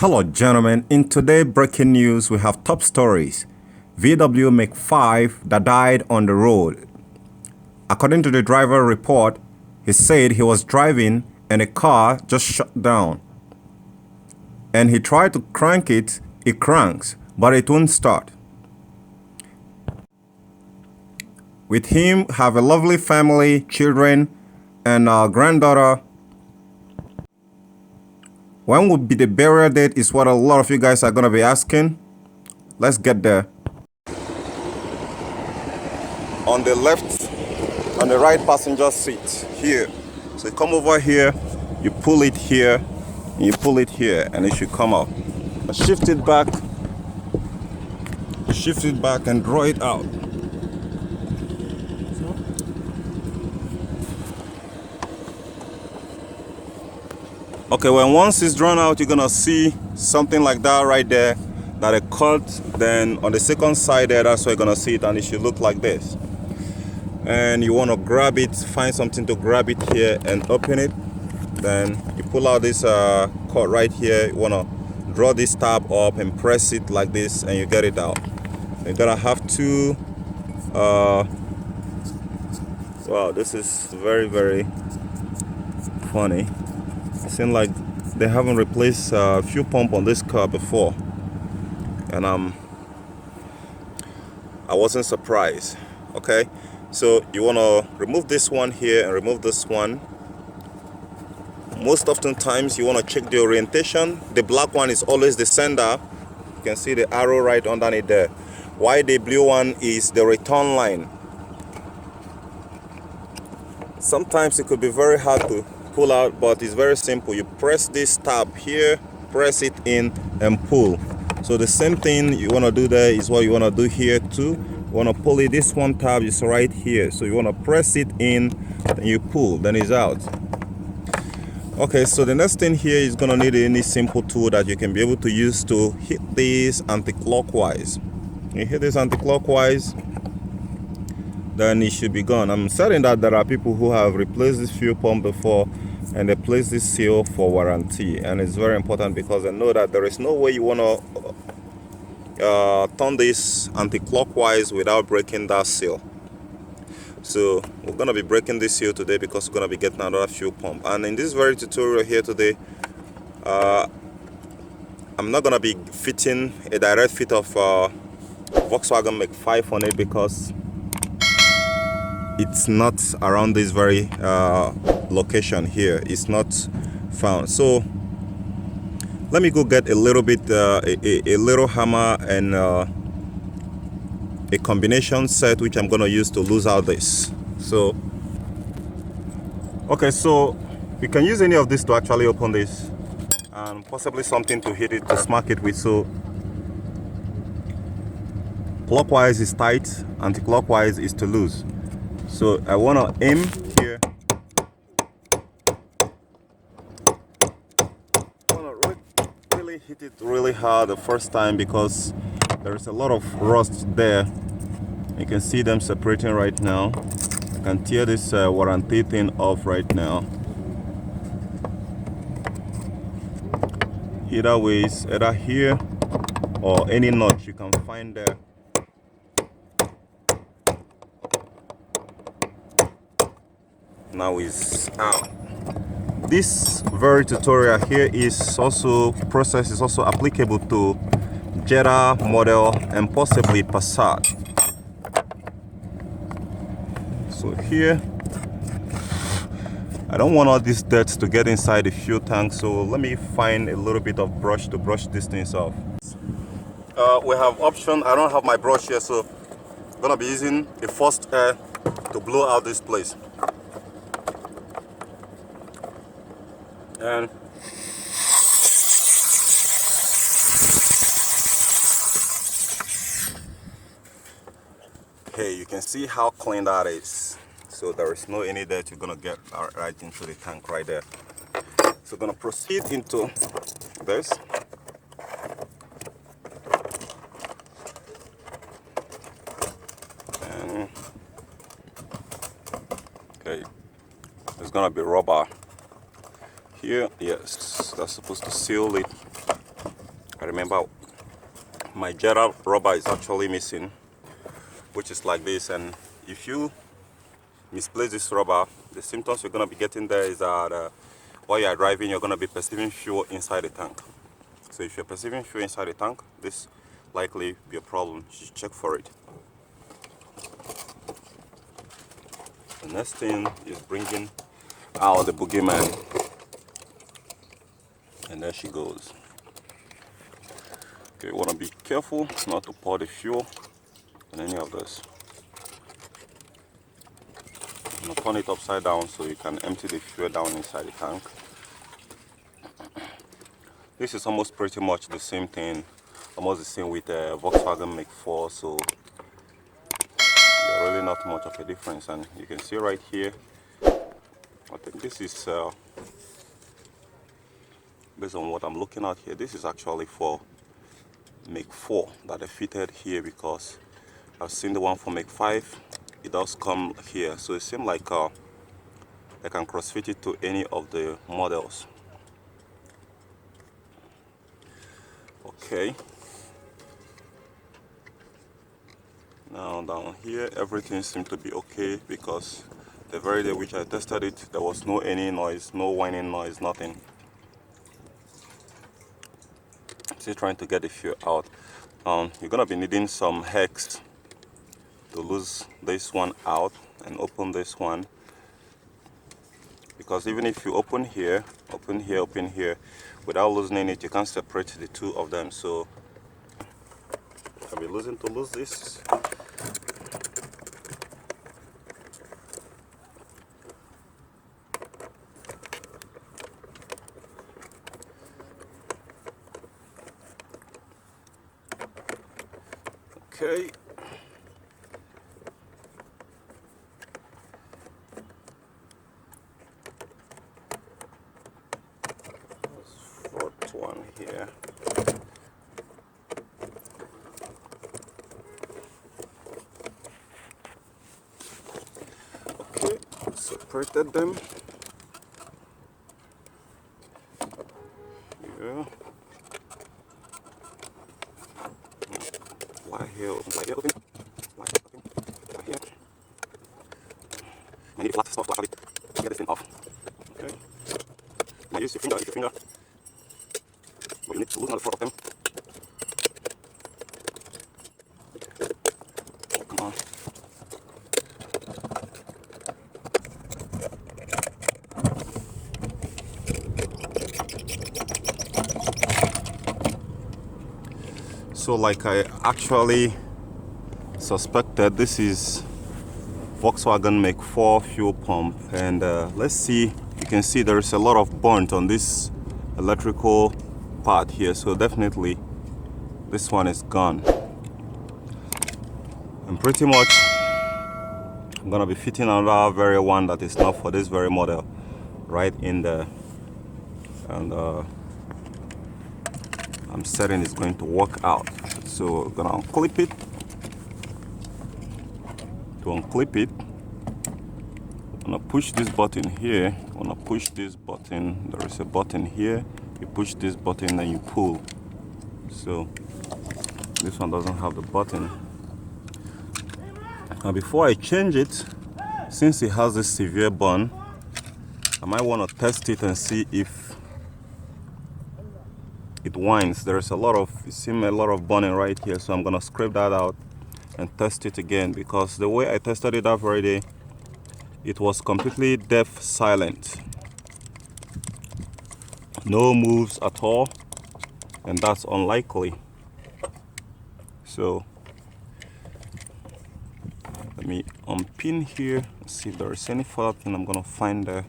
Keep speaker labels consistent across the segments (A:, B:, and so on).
A: Hello gentlemen, in today's breaking news we have top stories. VW mk5 that died on the road. According to the driver report, he said he was driving and a car just shut down. And he tried to crank it, it cranks, but it won't start. With him have a lovely family, children, and a granddaughter. When will be the burial date is what a lot of you guys are going to be asking. Let's get there. On the left, on the right passenger seat, here. So you come over here, you pull it here, and you pull it here, and it should come out. Shift it back and draw it out. Okay, when once it's drawn out, you're gonna see something like that right there, that a cut. Then on the second side there, that's where you're gonna see it, and it should look like this. And you want to grab it, find something to grab it here and open it. Then you pull out this cut right here. You want to draw this tab up and press it like this, and you get it out. You're gonna have to wow, this is very, very funny. It seems like they haven't replaced fuel pump on this car before, and I wasn't surprised. Okay, so you want to remove this one here and remove this one. Most often times you want to check the orientation. The black one is always the sender. You can see the arrow right underneath there. Why the blue one is the return line. Sometimes it could be very hard to pull out, but it's very simple. You press this tab here, press it in and pull. So the same thing you want to do there is what you want to do here too. You want to pull it. This one tab is right here, so you want to press it in and you pull, then it's out. Okay, so the next thing here is going to need any simple tool that you can be able to use to hit this anti-clockwise. You hit this anti-clockwise, then it should be gone. I'm certain that there are people who have replaced this fuel pump before and they place this seal for warranty, and it's very important because I know that there is no way you want to turn this anti-clockwise without breaking that seal. So we're going to be breaking this seal today because we're going to be getting another fuel pump. And in this very tutorial here today, I'm not going to be fitting a direct fit of Volkswagen mk5 on it because it's not around this very location here. It's not found. So let me go get a little bit a little hammer and a combination set which I'm going to use to lose out this. So okay, so we can use any of this to actually open this, and possibly something to hit it to smack it with. So clockwise is tight, anti-clockwise is to lose. So I want to aim here. I want to really hit it really hard the first time because there is a lot of rust there. You can see them separating right now. I can tear this warranty thing off right now. Either ways, either here or any notch you can find there. Now is out. This very tutorial here is also applicable to Jetta model and possibly Passat. So here I don't want all these dirt to get inside the fuel tank, so let me find a little bit of brush to brush these things off. We have option. I don't have my brush here, so I'm gonna be using a forced air to blow out this place. And hey, you can see how clean that is. So there is no any dirt you're gonna get right into the tank right there. So gonna proceed into this. And okay, there's gonna be rubber here. Yes, that's supposed to seal it I remember my Jetta rubber is actually missing, which is like this. And if you misplace this rubber, the symptoms you're going to be getting there is that while you are driving, you're going to be perceiving fuel inside the tank. So if you're perceiving fuel inside the tank, this likely be a problem. You should check for it. The next thing is bringing out the boogeyman, and there she goes. Okay, you want to be careful not to pour the fuel in any of this. I'm going to turn it upside down so you can empty the fuel down inside the tank. This is almost pretty much the same thing, almost the same with Volkswagen mk5, so really not much of a difference. And you can see right here, I think this is based on what I'm looking at here, this is actually for mk4 that I fitted here, because I've seen the one for mk5, it does come here, so it seems like I can cross fit it to any of the models. Okay, now down here everything seemed to be okay, because the very day which I tested it, there was no any noise, no whining noise, nothing. Still trying to get the fuel out. You're gonna be needing some hex to lose this one out and open this one, because even if you open here, open here without loosening it, you can't separate the two of them. So I'll be losing to lose this. Okay. Fourth one here. Okay, separated them. Yeah. Why here? Why here? Why here? I need a flat stop actually to get this thing off. Okay. Now use your finger. But you need to loosen the four of them. Come on. So like I actually suspected, this is Volkswagen mk4 fuel pump, and let's see, you can see there's a lot of burnt on this electrical part here, so definitely this one is gone. And pretty much I'm gonna be fitting another very one that is not for this very model right in there, and I'm certain it's going to work out. So I'm gonna unclip it. To unclip it, I'm gonna push this button here. I'm gonna push this button. There is a button here. You push this button and you pull. So this one doesn't have the button. Now before I change it, since it has this severe burn, I might want to test it and see if it whines. There's a lot of burning right here, so I'm gonna scrape that out and test it again, because the way I tested it that very day, it was completely deaf silent, no moves at all, and that's unlikely. So let me unpin here and see if there is any further thing I'm gonna find there.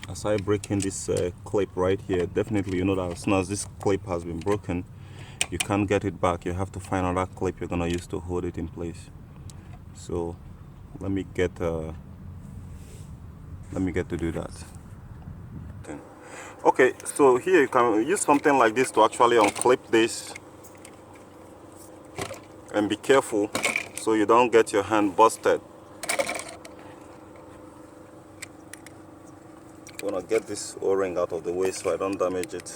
A: As I break in this clip right here, definitely you know that as soon as this clip has been broken, you can't get it back. You have to find another clip you're gonna use to hold it in place. So let me get to do that. Okay, so here you can use something like this to actually unclip this, and be careful so you don't get your hand busted. want to get this O-ring out of the way so I don't damage it.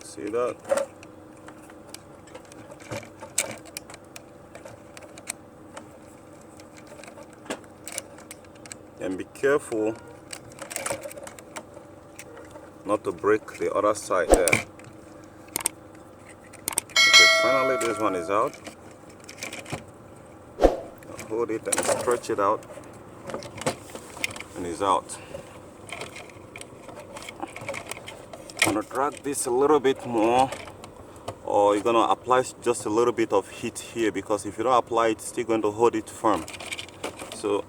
A: See that? And be careful not to break the other side there. Okay, finally this one is out. I'll hold it and stretch it out, and it's out. I'm gonna drag this a little bit more, or you're gonna apply just a little bit of heat here, because if you don't apply it, it's still going to hold it firm. So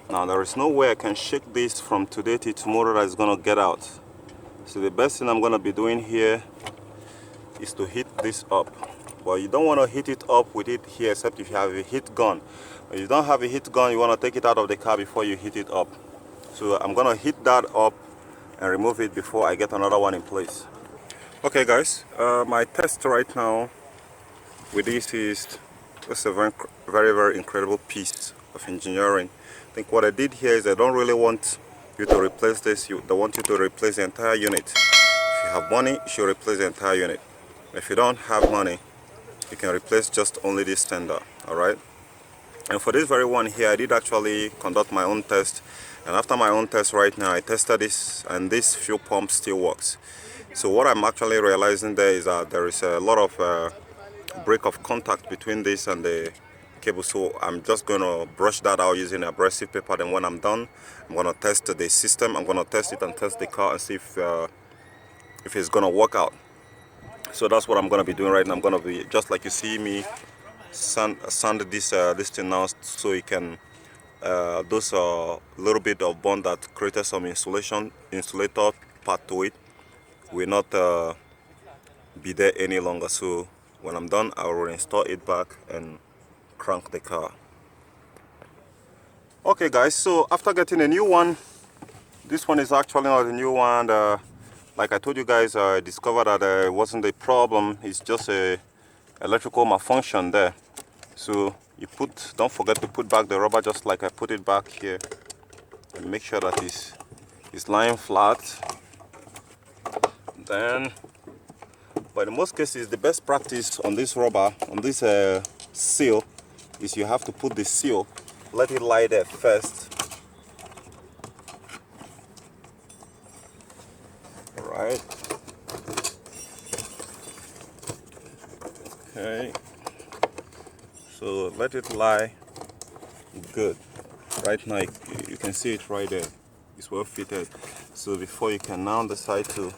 A: now there is no way I can shake this from today till tomorrow that it's gonna get out. So the best thing I'm gonna be doing here is to heat this up. But you don't want to heat it up with it here, except if you have a heat gun. If you don't have a heat gun, you want to take it out of the car before you heat it up. So I'm gonna heat that up and remove it before I get another one in place. Okay guys, my test right now with this is just a very incredible piece of engineering. I think what I did here is I don't really want you to replace this. They want you to replace the entire unit. If you have money, you should replace the entire unit. If you don't have money, you can replace just only this tender. Alright? And for this very one here, I did actually conduct my own test. And after my own test right now, I tested this, and this fuel pump still works. So what I'm actually realizing there is that there is a lot of break of contact between this and the cable. So I'm just going to brush that out using abrasive paper. Then when I'm done, I'm going to test the system. I'm going to test it and test the car and see if it's going to work out. So that's what I'm going to be doing right now. I'm going to be, just like you see me sand this thing now, so you can those little bit of bond that created some insulator part to it will not be there any longer. So when I'm done, I will reinstall it back and crank the car. Okay guys, so after getting a new one, this one is actually not a new one. Like I told you guys, I discovered that it wasn't a problem. It's just a electrical malfunction there. So you don't forget to put back the rubber just like I put it back here, and make sure that it's lying flat. Then, but in most cases, the best practice on this rubber, on this seal, is you have to put the seal, let it lie there first. Right. Okay. So let it lie good. Right now you can see it right there. It's well fitted. So before you can now decide to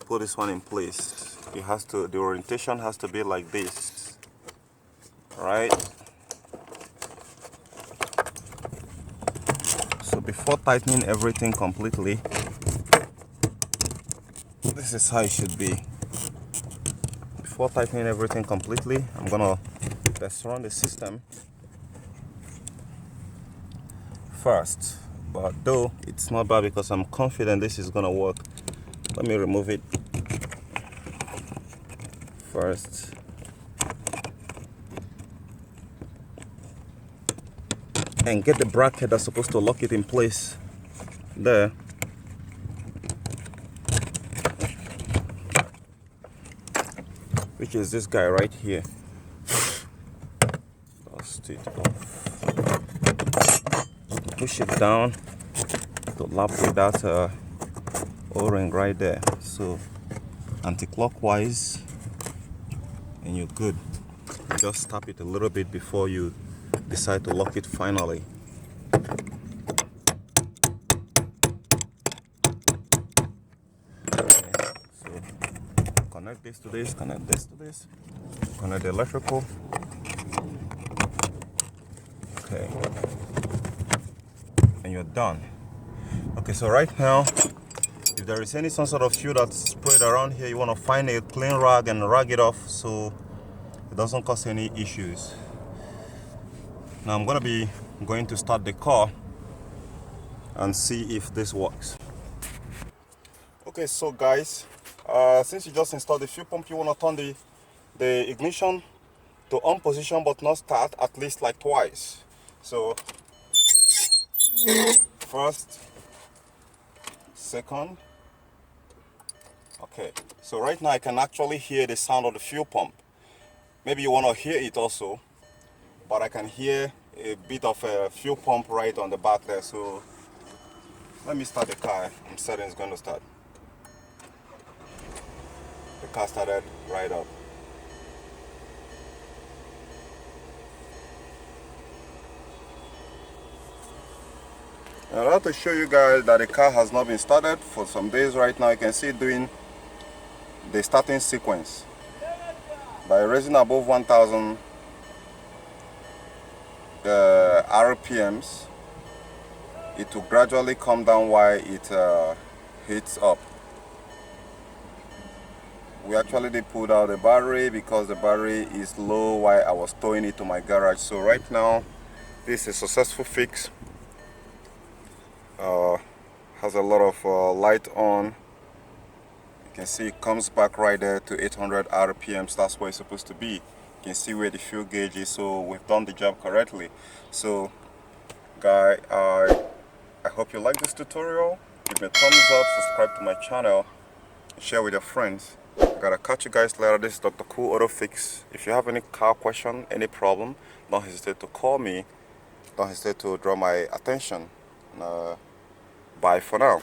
A: put this one in place, the orientation has to be like this. Right? So before tightening everything completely, this is how it should be. Before tightening everything completely, I'm gonna test run the system first. But though it's not bad because I'm confident this is gonna work. Let me remove it first. And get the bracket that's supposed to lock it in place there. Which is this guy right here. Dust it off. Push it down to lap with that O-ring right there. So anti-clockwise, and you're good. Just tap it a little bit before you decide to lock it finally. Okay, so connect this to this, connect this to this, connect the electrical. Okay, and you're done. Okay, so right now, if there is some sort of fuel that's sprayed around here, you want to find a clean rag and rag it off so it doesn't cause any issues. Now I'm going to be going to start the car and see if this works. Okay, so guys, Since you just installed the fuel pump, you want to turn the ignition to on position but not start at least like twice. So first, second. Okay, so right now I can actually hear the sound of the fuel pump. Maybe you want to hear it also, but I can hear a bit of a fuel pump right on the back there. So let me start the car. I'm certain it's going to start. The car started right up. And I'd like to show you guys that the car has not been started for some days right now. You can see it doing the starting sequence. By raising above 1000 RPMs, it will gradually come down while it heats up. We actually did pull out the battery because the battery is low while I was towing it to my garage. So right now, this is a successful fix. Has a lot of light on. You can see it comes back right there to 800 RPMs. That's where it's supposed to be. You can see where the fuel gauge is, so we've done the job correctly. So guys, I hope you like this tutorial. Give me a thumbs up, subscribe to my channel, and share with your friends. I gotta catch you guys later. This is Dr. Cool Auto Fix. If you have any car question, any problem, don't hesitate to call me. Don't hesitate to draw my attention. Bye for now.